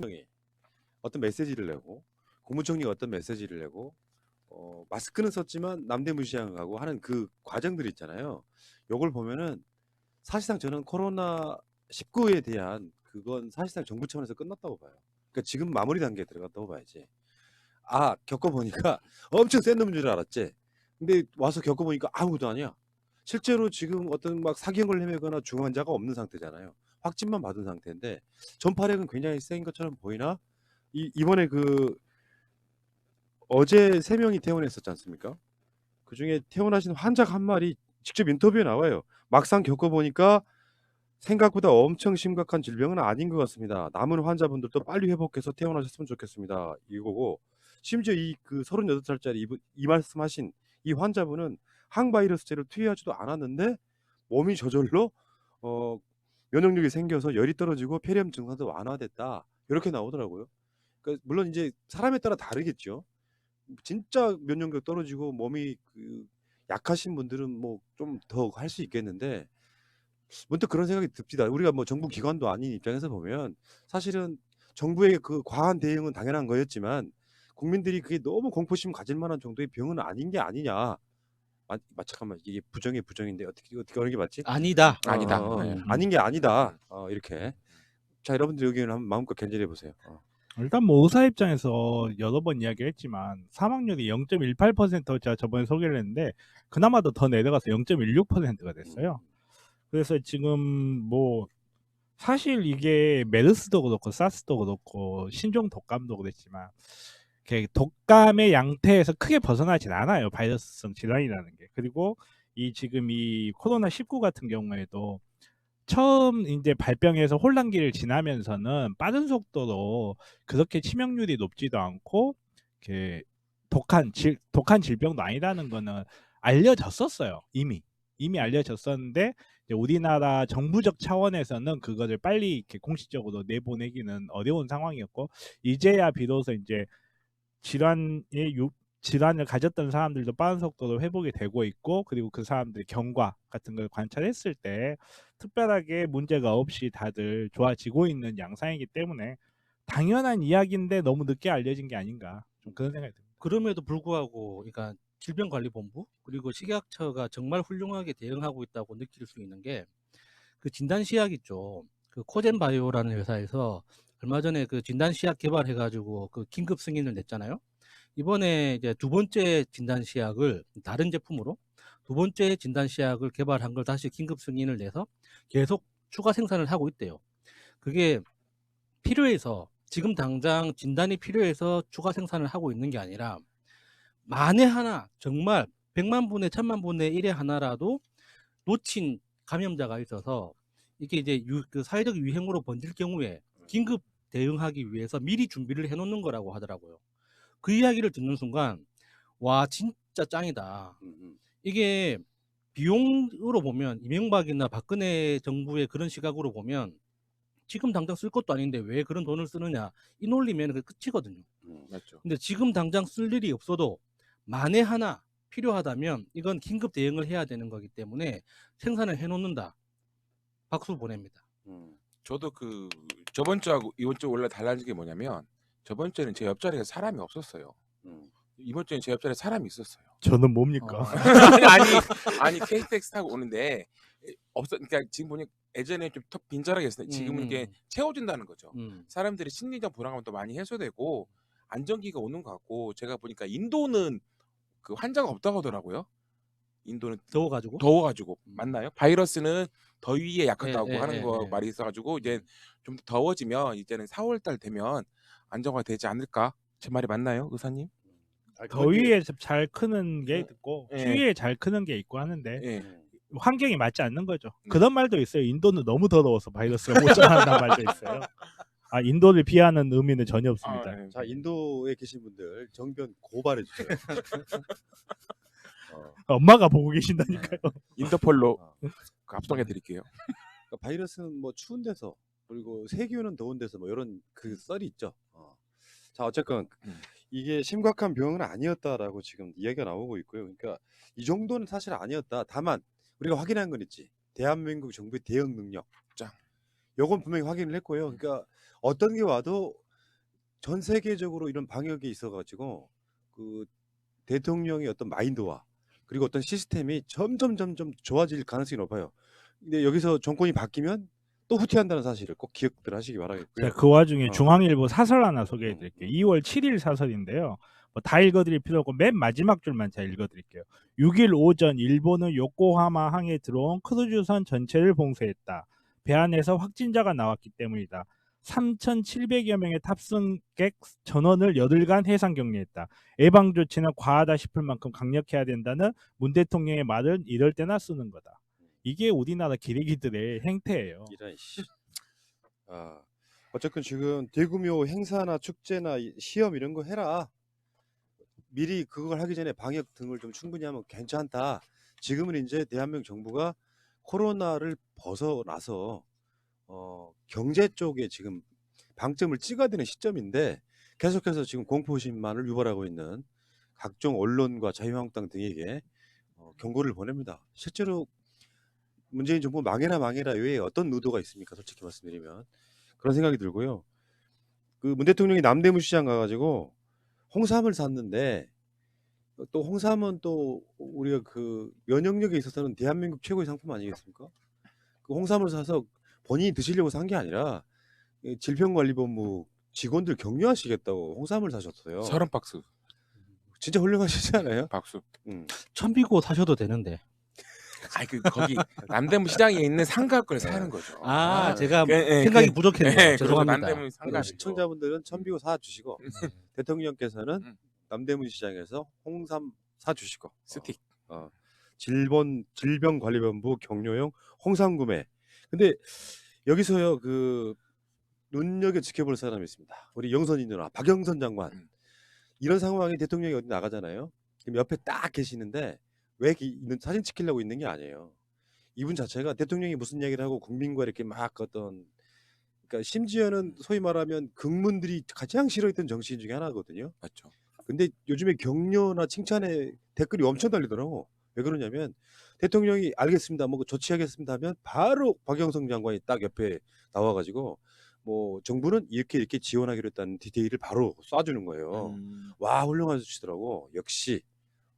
대통령이 어떤 메시지를 내고 국무총리가 어떤 메시지를 내고 마스크는 썼지만 남대무시하고 하는 그 과정들이 있잖아요. 요걸 보면은 사실상 저는 코로나 19에 대한 그건 사실상 정부 차원에서 끝났다고 봐요. 그러니까 지금 마무리 단계에 들어갔다고 봐야지. 아, 겪어보니까 엄청 센 놈인 줄 알았지. 근데 와서 겪어보니까 아무것도 아니야. 실제로 지금 어떤 막 사경을 헤매거나 중환자가 없는 상태잖아요. 확진만 받은 상태인데 전파력은 굉장히 센 것처럼 보이나? 이번에 그 어제 3명이 퇴원했었지 않습니까? 그중에 퇴원하신 환자가 한 마리 직접 인터뷰에 나와요. 막상 겪어보니까 생각보다 엄청 심각한 질병은 아닌 것 같습니다. 남은 환자분들도 빨리 회복해서 퇴원하셨으면 좋겠습니다. 이거고 심지어 이 그 38살짜리 이 말씀하신 이 환자분은 항바이러스제를 투여하지도 않았는데 몸이 저절로 어, 면역력이 생겨서 열이 떨어지고 폐렴 증상도 완화됐다. 이렇게 나오더라고요. 그러니까 물론 이제 사람에 따라 다르겠죠. 진짜 면역력 떨어지고 몸이 그 약하신 분들은 뭐 좀 더 할 수 있겠는데 문득 그런 생각이 듭니다. 우리가 뭐 정부 기관도 아닌 입장에서 보면 사실은 정부의 그 과한 대응은 당연한 거였지만 국민들이 그게 너무 공포심 가질 만한 정도의 병은 아닌 게 아니냐. 잠깐만 이게 부정인데 어떻게 어느 게 맞지? 아니다. 아니다. 네. 아닌 게 아니다. 이렇게. 자, 여러분들 의견을 한번 마음껏 견제해 보세요. 일단 뭐 의사 입장에서 여러 번 이야기했지만 사망률이 0.18% 제가 저번에 소개를 했는데 그나마도 더 내려가서 0.16%가 됐어요. 그래서 지금 뭐 사실 이게 메르스도 그렇고 사스도 그렇고 신종 독감도 그랬지만 독감의 양태에서 크게 벗어나진 않아요. 바이러스성 질환이라는 게. 그리고 이 지금 이 코로나 19 같은 경우에도 처음 이제 발병해서 혼란기를 지나면서는 빠른 속도로 그렇게 치명률이 높지도 않고 이렇게 독한 질병도 아니라는 거는 알려졌었어요. 이미 알려졌었는데 이제 우리나라 정부적 차원에서는 그거를 빨리 이렇게 공식적으로 내보내기는 어려운 상황이었고 이제야 비로소 이제 질환을 가졌던 사람들도 빠른 속도로 회복이 되고 있고 그리고 그 사람들의 경과 같은 걸 관찰했을 때 특별하게 문제가 없이 다들 좋아지고 있는 양상이기 때문에 당연한 이야기인데 너무 늦게 알려진 게 아닌가 좀 그런 생각이 듭니다. 그럼에도 불구하고 그러니까 질병관리본부 그리고 식약처가 정말 훌륭하게 대응하고 있다고 느낄 수 있는 게 그 진단시약 있죠. 그 코젠바이오라는 회사에서 얼마 전에 그 진단시약 개발해가지고 그 긴급 승인을 냈잖아요. 이번에 이제 두 번째 진단시약을 다른 제품으로 두 번째 진단시약을 개발한 걸 다시 긴급 승인을 내서 계속 추가 생산을 하고 있대요. 그게 필요해서 지금 당장 진단이 필요해서 추가 생산을 하고 있는 게 아니라 만에 하나 정말 100만 분의 1000만 분의 1의 하나라도 놓친 감염자가 있어서 이게 이제 그 사회적 유행으로 번질 경우에 긴급 대응하기 위해서 미리 준비를 해놓는 거라고 하더라고요. 그 이야기를 듣는 순간 와 진짜 짱이다. 이게 비용으로 보면 이명박이나 박근혜 정부의 그런 시각으로 보면 지금 당장 쓸 것도 아닌데 왜 그런 돈을 쓰느냐 이 논리면 그 끝이거든요. 맞죠. 근데 지금 당장 쓸 일이 없어도 만에 하나 필요하다면 이건 긴급 대응을 해야 되는 거기 때문에 생산을 해놓는다. 박수 보냅니다. 저도 그 저번 주하고 이번 주 원래 달라진 게 뭐냐면 저번 주에는 제 옆자리에 사람이 없었어요. 이번 주에는 제 옆자리에 사람이 있었어요. 저는 뭡니까? 아니 KTX 타고 오는데 그러니까 지금 보니 예전에 좀 빈자리가 있었는데 지금은 이게 채워진다는 거죠. 사람들이 심리적 불안감도 많이 해소되고 안정기가 오는 것 같고 제가 보니까 인도는 그 환자가 없다고 하더라고요. 인도는 더워가지고 맞나요? 바이러스는 더위에 약하다고 하는 거 말이 있어가지고 이제 좀 더 더워지면 이제는 4월달 되면 안정화되지 않을까? 제 말이 맞나요, 의사님? 더위에 잘 크는 게 있고 추위에 잘 크는 게 있고 하는데 환경이 맞지 않는 거죠. 그런 말도 있어요. 인도는 너무 더러워서 바이러스가 못 전한다는 말도 있어요. 아 인도를 비하는 의미는 전혀 없습니다. 자, 인도에 계신 분들 정변 고발해 주세요. 엄마가 보고 계신다니까요. 인터폴로 압송해 드릴게요. 그러니까 바이러스는 뭐 추운 데서 그리고 세균은 더운 데서 뭐 이런 그 썰이 있죠. 자, 어쨌건 이게 심각한 병은 아니었다라고 지금 이야기가 나오고 있고요. 그러니까 이 정도는 사실 아니었다. 다만 우리가 확인한 건 있지. 대한민국 정부의 대응 능력. 요건 분명히 확인을 했고요. 그러니까 어떤 게 와도 전 세계적으로 이런 방역에 있어 가지고 그 대통령의 어떤 마인드와 그리고 어떤 시스템이 점점 좋아질 가능성이 높아요. 근데 여기서 정권이 바뀌면 또 후퇴한다는 사실을 꼭 기억들 하시기 바라겠고요. 제가 그 와중에 어. 중앙일보 사설 하나 소개해 드릴게요. 2월 7일 사설인데요. 뭐 다 읽어드릴 필요 없고 맨 마지막 줄만 제가 읽어드릴게요. 6일 오전 일본은 요코하마 항에 들어온 크루즈선 전체를 봉쇄했다. 배 안에서 확진자가 나왔기 때문이다. 3,700여 명의 탑승객 전원을 8일간 해상 격리했다. 예방 조치는 과하다 싶을 만큼 강력해야 된다는 문 대통령의 말은 이럴 때나 쓰는 거다. 이게 우리나라 기레기들의 행태예요. 이런 씨. 어쨌든 지금 대규모 행사나 축제나 시험 이런 거 해라. 미리 그걸 하기 전에 방역 등을 좀 충분히 하면 괜찮다. 지금은 이제 대한민국 정부가 코로나를 벗어나서 경제 쪽에 지금 방점을 찍어야 되는 시점인데 계속해서 지금 공포심만을 유발하고 있는 각종 언론과 자유한국당 등에게 경고를 보냅니다. 실제로 문재인 정부 망해라 외에 어떤 의도가 있습니까? 솔직히 말씀드리면 그런 생각이 들고요. 그 문 대통령이 남대문 시장 가가지고 홍삼을 샀는데 또 홍삼은 또 우리가 그 면역력에 있어서는 대한민국 최고의 상품 아니겠습니까? 그 홍삼을 사서 본인이 드시려고 산 게 아니라 질병관리본부 직원들 격려하시겠다고 홍삼을 사셨어요. 30박스. 진짜 훌륭하시지 않아요? 박수. 천비고 사셔도 되는데. 아이 거기 남대문 시장에 있는 상가 걸 사는 거죠. 제가 예, 생각이 부족했네요. 그래서 죄송합니다. 남대문 상가 시청자분들은 천비고 사 주시고 대통령께서는 음. 남대문 시장에서 홍삼 사 주시고 스틱. 질병관리본부 격려용 홍삼 구매. 근데 여기서요 그 눈여겨 지켜볼 사람이 있습니다. 우리 영선이 누나 박영선 장관. 이런 상황에 대통령이 어디 나가잖아요. 그럼 옆에 딱 계시는데 왜 있는 사진 찍히려고 있는 게 아니에요. 이분 자체가 대통령이 무슨 얘기를 하고 국민과 이렇게 막 어떤 그러니까 심지어는 소위 말하면 국민들이 가장 싫어했던 정치인 중에 하나거든요. 맞죠. 근데 요즘에 격려나 칭찬에 댓글이 엄청 달리더라고. 왜 그러냐면 대통령이 알겠습니다, 뭐 조치하겠습니다 하면 바로 박영선 장관이 딱 옆에 나와가지고 뭐 정부는 이렇게 지원하기로 했다는 디테일을 바로 쏴주는 거예요. 와 훌륭하시더라고. 역시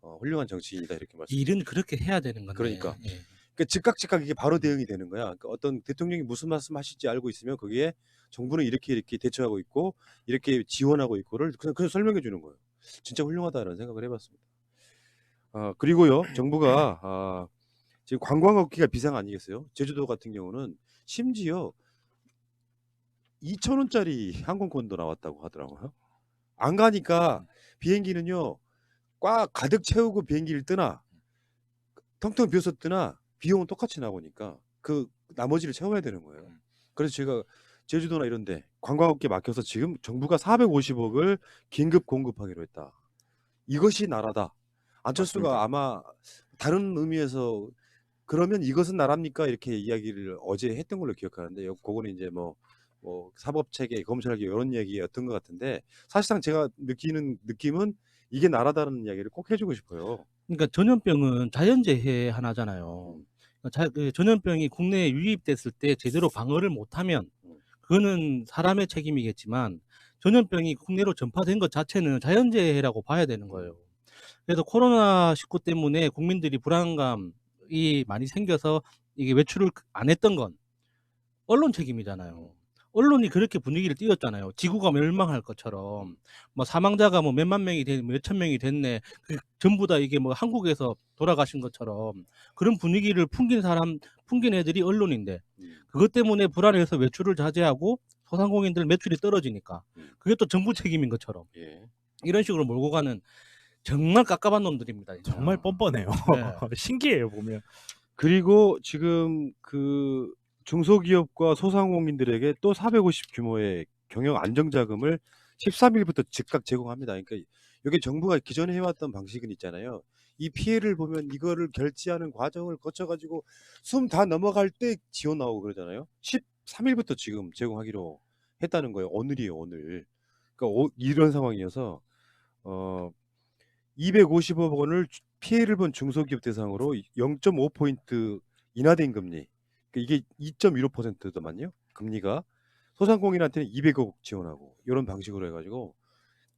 훌륭한 정치인이다 이렇게 말씀. 일은 그렇게 해야 되는 건데. 그러니까. 예. 그러니까 즉각 이게 바로 대응이 되는 거야. 그러니까 어떤 대통령이 무슨 말씀하실지 알고 있으면 거기에 정부는 이렇게 대처하고 있고 이렇게 지원하고 있고를 그냥 설명해 주는 거예요. 진짜 훌륭하다는 생각을 해봤습니다. 그리고요 정부가 지금 관광업계가 비상 아니겠어요? 제주도 같은 경우는 심지어 2,000원짜리 항공권도 나왔다고 하더라고요. 안 가니까 비행기는요 꽉 가득 채우고 비행기를 뜨나 텅텅 비어서 뜨나 비용은 똑같이 나오니까 그 나머지를 채워야 되는 거예요. 그래서 제가 제주도나 이런 데 관광업계 맡겨서 지금 정부가 450억을 긴급 공급하기로 했다. 이것이 나라다. 안철수가 맞습니다. 아마 다른 의미에서 그러면 이것은 나라입니까? 이렇게 이야기를 어제 했던 걸로 기억하는데 그거는 이제 뭐 사법체계, 검찰개 이런 얘기였던 것 같은데 사실상 제가 느끼는 느낌은 이게 나라다는 이야기를 꼭 해주고 싶어요. 그러니까 전염병은 자연재해 하나잖아요. 그 전염병이 국내에 유입됐을 때 제대로 방어를 못하면 그거는 사람의 책임이겠지만 전염병이 국내로 전파된 것 자체는 자연재해라고 봐야 되는 거예요. 그래서 코로나19 때문에 국민들이 불안감이 많이 생겨서 이게 외출을 안 했던 건 언론 책임이잖아요. 언론이 그렇게 분위기를 띄웠잖아요. 지구가 멸망할 것처럼 뭐 사망자가 뭐 몇만 명이 몇천 명이 됐네. 그 전부 다 이게 뭐 한국에서 돌아가신 것처럼 그런 분위기를 풍긴 애들이 언론인데 그것 때문에 불안해서 외출을 자제하고 소상공인들 매출이 떨어지니까 그게 또 정부 책임인 것처럼 이런 식으로 몰고 가는 정말 깝깝한 놈들입니다. 진짜. 정말 뻔뻔해요. 네. 신기해요 보면. 그리고 지금 그 중소기업과 소상공인들에게 또 450 규모의 경영 안정자금을 13일부터 즉각 제공합니다. 그러니까 이게 정부가 기존에 해왔던 방식은 있잖아요. 이 피해를 보면 이거를 결제하는 과정을 거쳐가지고 숨 다 넘어갈 때 지원 나오고 그러잖아요. 13일부터 지금 제공하기로 했다는 거예요. 오늘이에요, 오늘. 그러니까 이런 상황이어서 250억 원을 피해를 본 중소기업 대상으로 0.5포인트 인하된 금리. 이게 2.15%더만요. 금리가 소상공인한테는 200억 지원하고 이런 방식으로 해가지고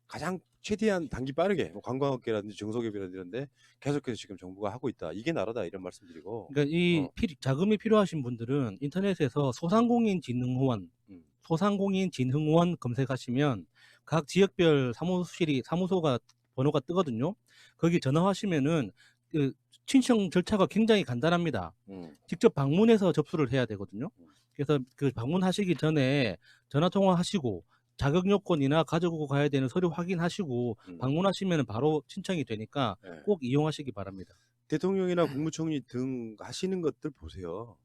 가장 최대한 단기 빠르게 뭐 관광업계라든지 중소기업이라든지 이런데 계속해서 지금 정부가 하고 있다. 이게 나라다 이런 말씀드리고. 그러니까 이 어. 자금이 필요하신 분들은 인터넷에서 소상공인진흥원 음. 소상공인진흥원 검색하시면 각 지역별 사무소가 번호가 뜨거든요. 거기 전화하시면은 그 신청 절차가 굉장히 간단합니다. 직접 방문해서 접수를 해야 되거든요. 그래서 그 방문하시기 전에 전화 통화하시고 자격 요건이나 가지고 가야 되는 서류 확인하시고 방문하시면 바로 신청이 되니까 네. 꼭 이용하시기 바랍니다. 대통령이나 국무총리 등 하시는 것들 보세요.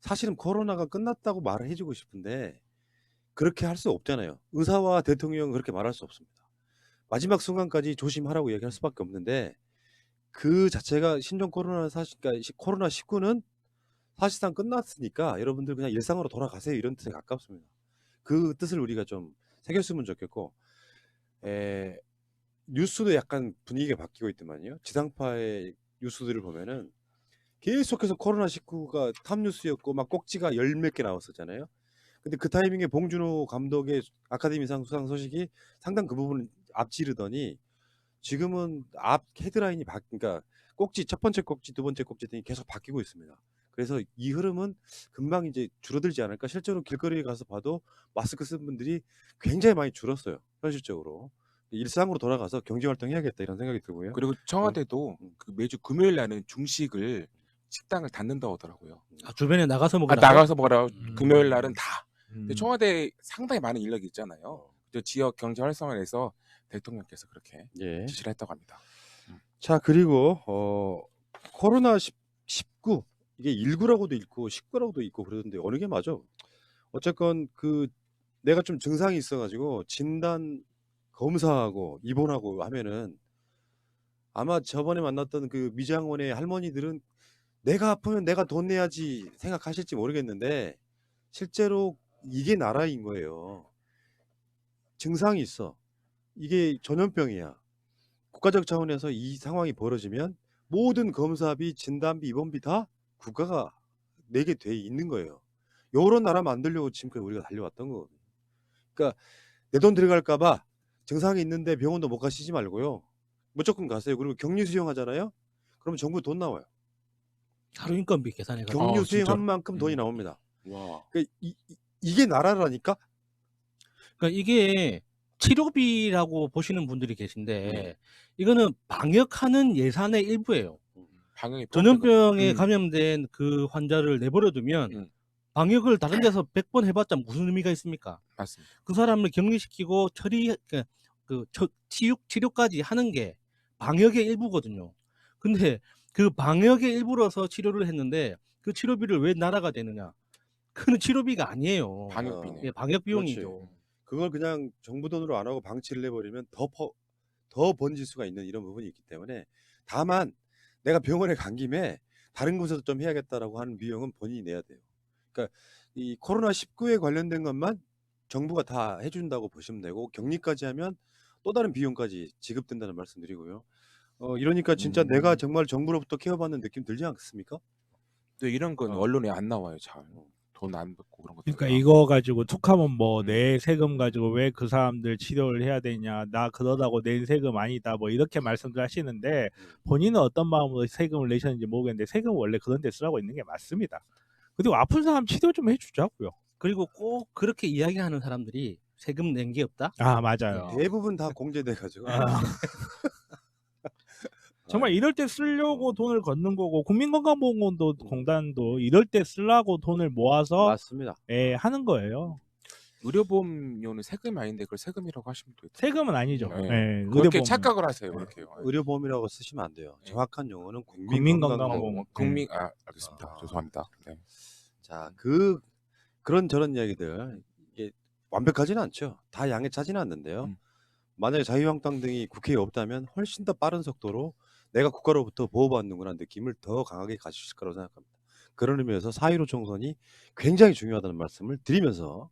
사실은 코로나가 끝났다고 말을 해주고 싶은데 그렇게 할 수 없잖아요. 의사와 대통령은 그렇게 말할 수 없습니다. 마지막 순간까지 조심하라고 얘기할 수밖에 없는데 그 자체가 신종 코로나 그러니까 코로나 19는 사실상 끝났으니까 여러분들 그냥 일상으로 돌아가세요 이런 뜻에 가깝습니다. 그 뜻을 우리가 좀 새겼으면 좋겠고 뉴스도 약간 분위기가 바뀌고 있더만요. 지상파의 뉴스들을 보면은 계속해서 코로나19가 탑뉴스였고 막 꼭지가 열 몇 개 나왔었잖아요. 근데 그 타이밍에 봉준호 감독의 아카데미상 수상 소식이 상당 그 부분을 앞지르더니 지금은 앞 헤드라인이 그러니까 꼭지 첫 번째 꼭지 두 번째 꼭지 등이 계속 바뀌고 있습니다. 그래서 이 흐름은 금방 이제 줄어들지 않을까. 실제로 길거리에 가서 봐도 마스크 쓴 분들이 굉장히 많이 줄었어요. 현실적으로. 일상으로 돌아가서 경제활동 해야겠다 이런 생각이 들고요. 그리고 청와대도 그 매주 금요일 날은 중식을 식당을 닫는다고 하더라고요. 주변에 나가서 먹으라. 나가서 먹으라. 금요일 날은 다. 음. 근데 청와대 상당히 많은 인력이 있잖아요. 그 지역 경제 활성화를 해서 대통령께서 그렇게 예. 지시를 했다고 합니다. 자, 그리고 코로나 19 이게 19라고도 있고 19라고도 있고 그러던데 어느 게 맞아? 어쨌건 그 내가 좀 증상이 있어가지고 진단 검사하고 입원하고 하면은 아마 저번에 만났던 그 미장원의 할머니들은 내가 아프면 내가 돈 내야지 생각하실지 모르겠는데 실제로 이게 나라인 거예요. 증상이 있어. 이게 전염병이야. 국가적 차원에서 이 상황이 벌어지면 모든 검사비, 진단비, 입원비 다 국가가 내게 돼 있는 거예요. 요런 나라 만들려고 지금까지 우리가 달려왔던 거거든요. 그러니까 내 돈 들어갈까 봐 증상이 있는데 병원도 못 가시지 말고요. 무조건 가세요. 그리고 격리 수용하잖아요. 그러면 정부 돈 나와요. 하루 인건비 계산해가지고. 격리 수용한 진짜로? 만큼 돈이 나옵니다. 와. 그러니까 이게 나라라니까? 그러니까 이게 치료비라고 보시는 분들이 계신데 이거는 방역하는 예산의 일부예요. 방역이 전염병에 감염된 그 환자를 내버려두면 방역을 다른 데서 100번 해봤자 무슨 의미가 있습니까? 맞습니다. 그 사람을 격리시키고 치료까지 하는 게 방역의 일부거든요. 근데 그 방역의 일부로서 치료를 했는데 그 치료비를 왜 나라가 되느냐? 그는 치료비가 아니에요. 방역비네. 예, 방역 비용이죠. 그걸 그냥 정부 돈으로 안 하고 방치를 해버리면 더 번질 수가 있는 이런 부분이 있기 때문에 다만 내가 병원에 간 김에 다른 곳에서 좀 해야겠다라고 하는 비용은 본인이 내야 돼요. 그러니까 이 코로나19에 관련된 것만 정부가 다 해준다고 보시면 되고 격리까지 하면 또 다른 비용까지 지급된다는 말씀드리고요. 이러니까 진짜 내가 정말 정부로부터 케어받는 느낌 들지 않습니까? 근데 이런 건 언론에 안 나와요. 잘. 돈 안 받고 그런 것들. 그러니까 이거 가지고 툭하면 뭐 내 세금 가지고 왜 그 사람들 치료를 해야 되냐, 나 그러다고 낸 세금 아니다, 뭐 이렇게 말씀들 하시는데 본인은 어떤 마음으로 세금을 내셨는지 모르겠는데 세금 원래 그런 데 쓰라고 있는 게 맞습니다. 그리고 아픈 사람 치료 좀 해주자고요. 그리고 꼭 그렇게 이야기하는 사람들이 세금 낸 게 없다? 아 맞아요. 대부분 다 공제돼가지고. 정말 이럴 때 쓰려고 돈을 걷는 거고 국민건강보험공단도 이럴 때 쓰려고 돈을 모아서 맞습니다. 하는 거예요. 의료보험료는 세금이 아닌데 그걸 세금이라고 하시면 또 세금은 아니죠. 네. 예, 그렇게 의료보험. 착각을 하세요. 그렇게요. 의료보험이라고 쓰시면 안 돼요. 네. 정확한 용어는 국민건강보험. 국민 알겠습니다. 아. 죄송합니다. 네. 자, 그런 저런 이야기들 이게 완벽하지는 않죠. 다 양에 차지는 않는데요. 만약에 자유한국당 등이 국회에 없다면 훨씬 더 빠른 속도로 내가 국가로부터 보호받는구나 느낌을 더 강하게 가지실 거라고 생각합니다. 그런 의미에서 4.15 총선이 굉장히 중요하다는 말씀을 드리면서